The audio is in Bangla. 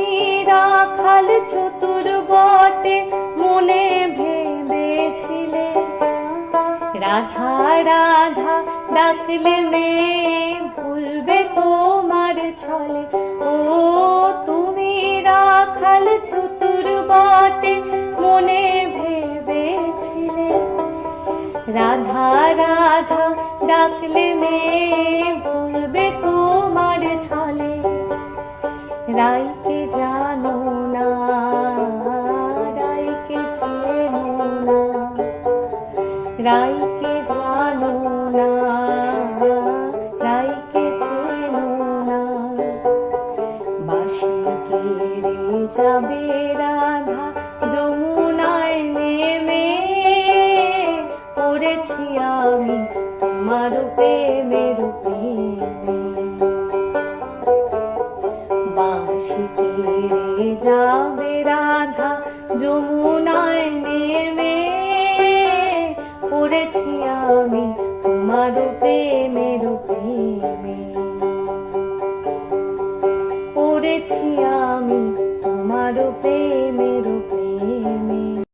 তুমি রাখাল চতুর বটে মনে ভেবেছিলে, রাধা রাধা ডাকলে মেয়ে ভুলবে তোমার ছলে। ও তুমি রাখাল চতুর বটে মনে ভেবেছিলে, রাধা রাধা ডাকলে মেয়ে ভুলবে তোমার ছলে। রাইকে জানো না, রাইকে চেনো না, রাইকে জানো না, রাইকে চেনো না। বাঁশি কেড়ে যাবে রাধা যমুনায় নেমে, পড়েছি আমি তোমার প্রেমের প্রেমে। বাঁশি কেড়ে যাবে রাধা যমুনায় নেমে, পড়েছি আমি তোমার প্রেমের প্রেমে, পড়েছি আমি তোমার প্রেমের